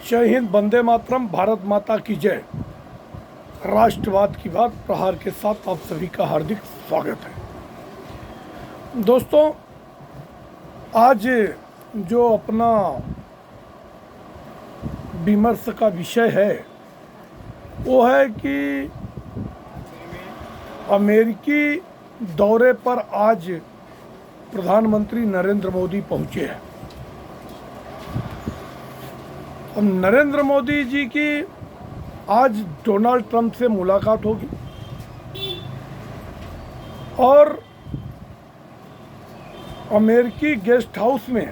जय हिंद, वंदे मातरम, भारत माता की जय। राष्ट्रवाद की बात प्रहार के साथ आप सभी का हार्दिक स्वागत है। दोस्तों, आज जो अपना विमर्श का विषय है वो है कि अमेरिकी दौरे पर आज प्रधानमंत्री नरेंद्र मोदी पहुंचे हैं। अब नरेंद्र मोदी जी की आज डोनाल्ड ट्रंप से मुलाकात होगी और अमेरिकी गेस्ट हाउस में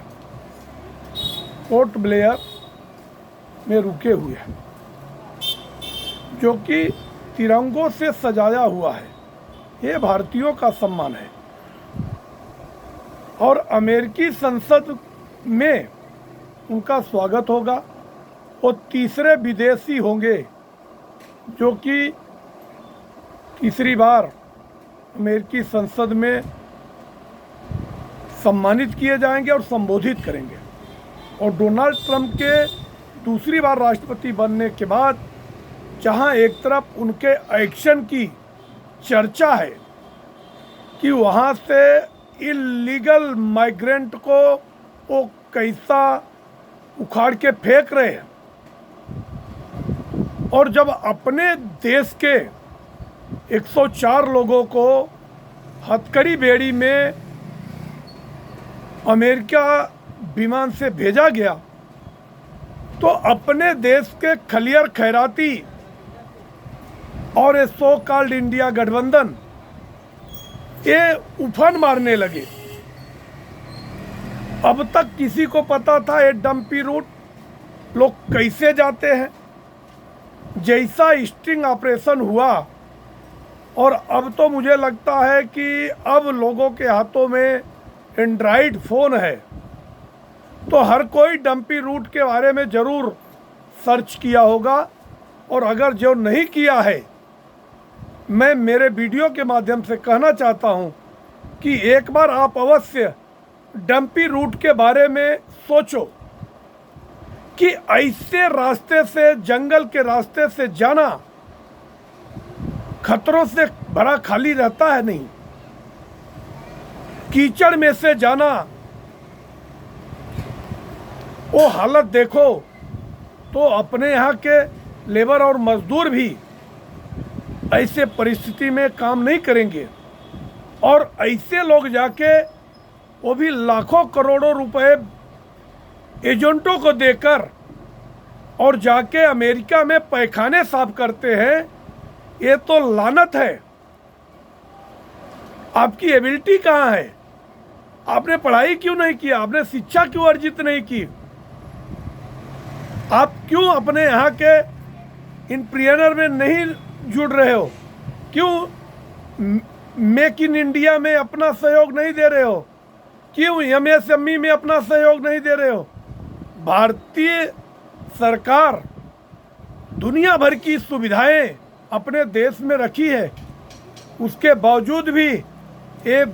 पोर्ट ब्लेयर में रुके हुए हैं, जो कि तिरंगों से सजाया हुआ है। ये भारतीयों का सम्मान है और अमेरिकी संसद में उनका स्वागत होगा। वो तीसरे विदेशी होंगे जो कि तीसरी बार अमेरिकी संसद में सम्मानित किए जाएंगे और संबोधित करेंगे। और डोनाल्ड ट्रंप के दूसरी बार राष्ट्रपति बनने के बाद जहां एक तरफ उनके एक्शन की चर्चा है कि वहां से इलीगल माइग्रेंट को वो कैसा उखाड़ के फेंक रहे हैं, और जब अपने देश के 104 लोगों को हथकड़ी बेड़ी में अमेरिका विमान से भेजा गया, तो अपने देश के खलियर खैराती और ये सो कॉल्ड इंडिया गठबंधन ये उफान मारने लगे। अब तक किसी को पता था ये डंपी रूट लोग कैसे जाते हैं? जैसा स्टिंग ऑपरेशन हुआ, और अब तो मुझे लगता है कि अब लोगों के हाथों में एंड्रॉइड फ़ोन है, तो हर कोई डंपी रूट के बारे में ज़रूर सर्च किया होगा। और अगर जो नहीं किया है, मैं मेरे वीडियो के माध्यम से कहना चाहता हूं कि एक बार आप अवश्य डंपी रूट के बारे में सोचो कि ऐसे रास्ते से, जंगल के रास्ते से जाना खतरों से भरा खाली रहता है नहीं। कीचड़ में से जाना, वो हालत देखो, तो अपने यहाँ के लेबर और मजदूर भी ऐसे परिस्थिति में काम नहीं करेंगे। और ऐसे लोग जाके वो भी लाखों करोड़ों रुपए एजेंटों को देकर और जाके अमेरिका में पैखाने साफ करते हैं। ये तो लानत है। आपकी एबिलिटी कहाँ है? आपने पढ़ाई क्यों नहीं किया? आपने शिक्षा क्यों अर्जित नहीं की? आप क्यों अपने यहाँ के एंटरप्रेन्योर में नहीं जुड़ रहे हो? क्यों मेक इन इंडिया में अपना सहयोग नहीं दे रहे हो? क्यों एमएसएमई में अपना सहयोग नहीं दे रहे हो? भारतीय सरकार दुनिया भर की सुविधाएं अपने देश में रखी है, उसके बावजूद भी ये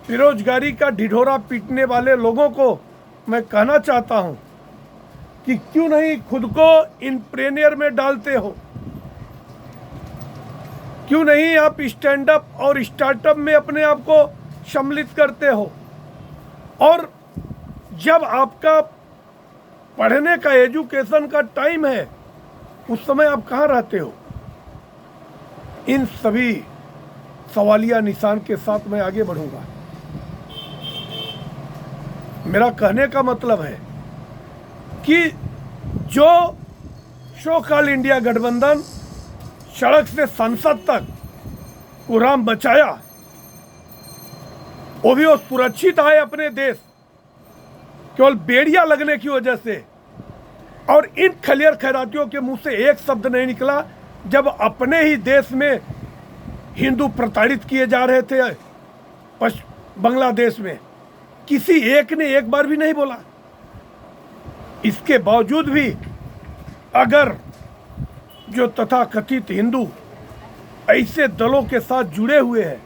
बेरोजगारी का ढिढोरा पीटने वाले लोगों को मैं कहना चाहता हूं कि क्यों नहीं खुद को एंटरप्रेन्योर में डालते हो? क्यों नहीं आप स्टैंड अप और स्टार्टअप में अपने आप को सम्मिलित करते हो? और जब आपका पढ़ने का, एजुकेशन का टाइम है, उस समय आप कहाँ रहते हो? इन सभी सवालिया निशान के साथ मैं आगे बढ़ूंगा। मेरा कहने का मतलब है कि जो सो कॉल्ड इंडिया गठबंधन सड़क से संसद तक उड़ान बचाया, वो भी वो सुरक्षित आए अपने देश केवल बेड़ियां लगने की वजह से। और इन खलियर खैरातियों के मुंह से एक शब्द नहीं निकला जब अपने ही देश में हिंदू प्रताड़ित किए जा रहे थे। बांग्लादेश में किसी एक ने एक बार भी नहीं बोला। इसके बावजूद भी अगर जो तथाकथित हिंदू ऐसे दलों के साथ जुड़े हुए हैं,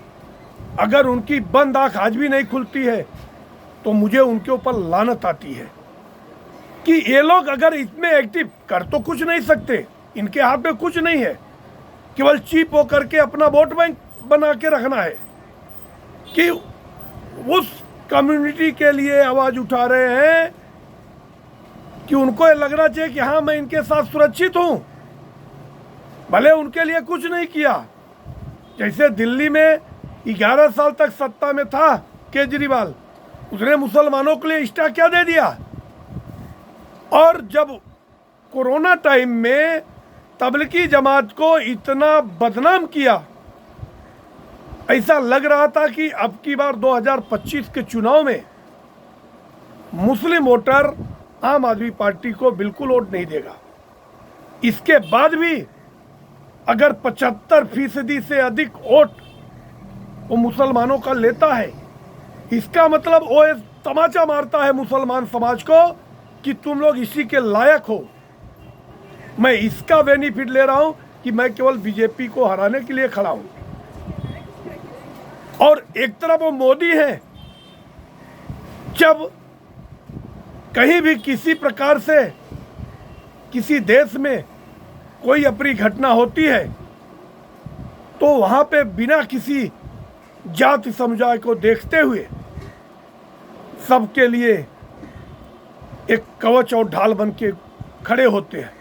अगर उनकी बंद आंख आज भी नहीं खुलती है, तो मुझे उनके ऊपर लानत आती है। कि ये लोग अगर इसमें एक्टिव कर तो कुछ नहीं सकते, इनके हाथ में कुछ नहीं है, केवल चीप होकर के अपना वोट बैंक बना के रखना है कि उस कम्युनिटी के लिए आवाज उठा रहे हैं कि उनको ये लगना चाहिए कि हाँ मैं इनके साथ सुरक्षित हूं, भले उनके लिए कुछ नहीं किया। जैसे दिल्ली में 11 साल तक सत्ता में था केजरीवाल, उसने मुसलमानों के लिए एक्स्ट्रा क्या दे दिया, और जब कोरोना टाइम में तबलीगी जमात को इतना बदनाम किया, ऐसा लग रहा था कि अब की बार 2025 के चुनाव में मुस्लिम वोटर आम आदमी पार्टी को बिल्कुल वोट नहीं देगा। इसके बाद भी अगर 75% से अधिक वोट वो मुसलमानों का लेता है, इसका मतलब वो तमाचा मारता है मुसलमान समाज को कि तुम लोग इसी के लायक हो। मैं इसका बेनिफिट ले रहा हूं कि मैं केवल बीजेपी को हराने के लिए खड़ा हूं। और एक तरफ वो मोदी है, जब कहीं भी किसी प्रकार से किसी देश में कोई अपनी घटना होती है तो वहां पे बिना किसी जाति समुदाय को देखते हुए सबके लिए एक कवच और ढाल बन के खड़े होते हैं।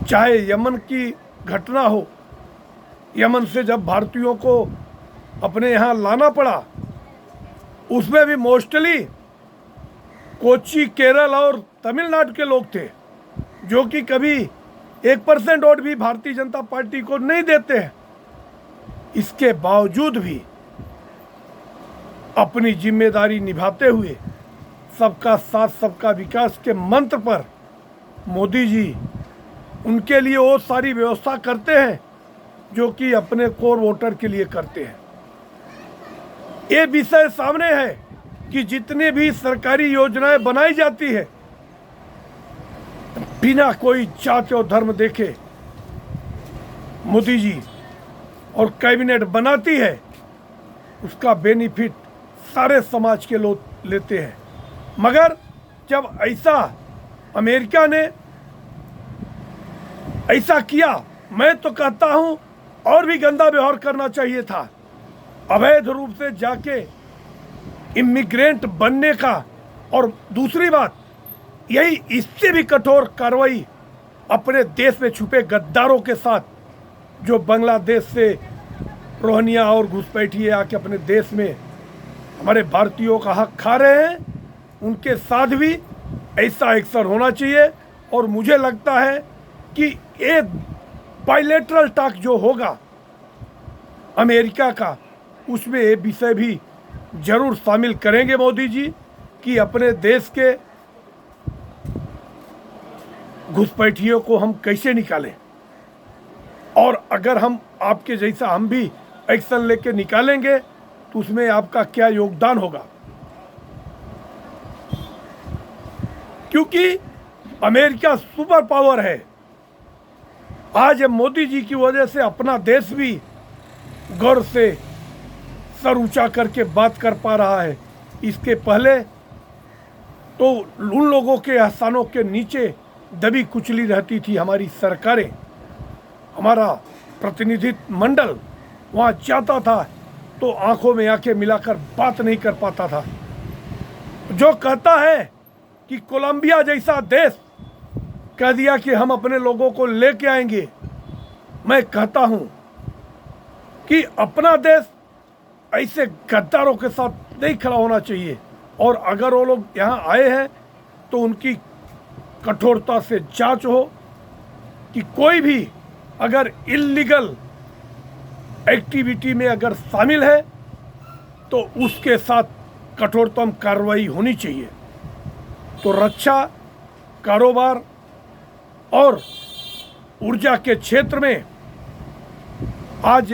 चाहे यमन की घटना हो, यमन से जब भारतीयों को अपने यहाँ लाना पड़ा, उसमें भी मोस्टली कोच्चि, केरल और तमिलनाडु के लोग थे जो कि कभी 1% वोट भी भारतीय जनता पार्टी को नहीं देते हैं। इसके बावजूद भी अपनी जिम्मेदारी निभाते हुए सबका साथ सबका विकास के मंत्र पर मोदी जी उनके लिए वो सारी व्यवस्था करते हैं जो कि अपने कोर वोटर के लिए करते हैं। ये विषय सामने है कि जितनी भी सरकारी योजनाएं बनाई जाती है बिना कोई जाति और धर्म देखे मोदी जी और कैबिनेट बनाती है, उसका बेनिफिट सारे समाज के लोग लेते हैं। मगर जब ऐसा अमेरिका ने ऐसा किया, मैं तो कहता हूं और भी गंदा व्यवहार करना चाहिए था। अवैध रूप से जाके इमिग्रेंट बनने का, और दूसरी बात यही, इससे भी कठोर कार्रवाई अपने देश में छुपे गद्दारों के साथ जो बांग्लादेश से रोहिंग्या और घुसपैठिए आके अपने देश में हमारे भारतीयों का हक खा रहे हैं, उनके साथ भी ऐसा एक्शन होना चाहिए। और मुझे लगता है कि ये बायलैटरल टॉक जो होगा अमेरिका का, उसमें ये विषय भी जरूर शामिल करेंगे मोदी जी कि अपने देश के घुसपैठियों को हम कैसे निकालें, और अगर हम आपके जैसा हम भी एक्शन लेके निकालेंगे तो उसमें आपका क्या योगदान होगा। क्योंकि अमेरिका सुपर पावर है। आज मोदी जी की वजह से अपना देश भी गर्व से सर ऊंचा करके बात कर पा रहा है। इसके पहले तो उन लोगों के एहसानों के नीचे दबी कुचली रहती थी हमारी सरकारें, हमारा प्रतिनिधित्व मंडल वहाँ जाता था तो आंखों में आंखें मिलाकर बात नहीं कर पाता था। जो कहता है कि कोलंबिया जैसा देश कह दिया कि हम अपने लोगों को लेके आएंगे, मैं कहता हूं कि अपना देश ऐसे गद्दारों के साथ नहीं खड़ा होना चाहिए। और अगर वो लोग यहाँ आए हैं तो उनकी कठोरता से जांच हो कि कोई भी अगर इल्लीगल एक्टिविटी में अगर शामिल है तो उसके साथ कठोरतम कार्रवाई होनी चाहिए। तो रक्षा, कारोबार और ऊर्जा के क्षेत्र में आज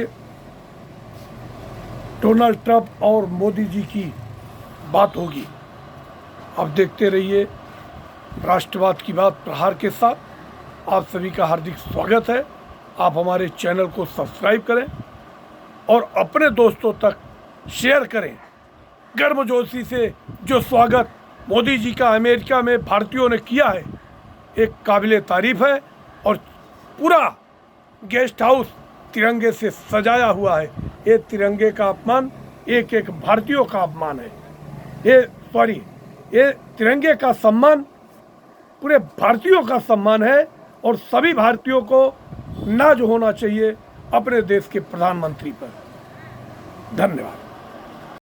डोनाल्ड ट्रंप और मोदी जी की बात होगी। आप देखते रहिए राष्ट्रवाद की बात प्रहार के साथ। आप सभी का हार्दिक स्वागत है। आप हमारे चैनल को सब्सक्राइब करें और अपने दोस्तों तक शेयर करें। गर्मजोशी से जो स्वागत मोदी जी का अमेरिका में भारतीयों ने किया है, एक काबिले तारीफ है। और पूरा गेस्ट हाउस तिरंगे से सजाया हुआ है। ये तिरंगे का अपमान एक एक भारतीयों का अपमान है। ये तिरंगे का सम्मान पूरे भारतीयों का सम्मान है। और सभी भारतीयों को नाज होना चाहिए अपने देश के प्रधानमंत्री पर। धन्यवाद।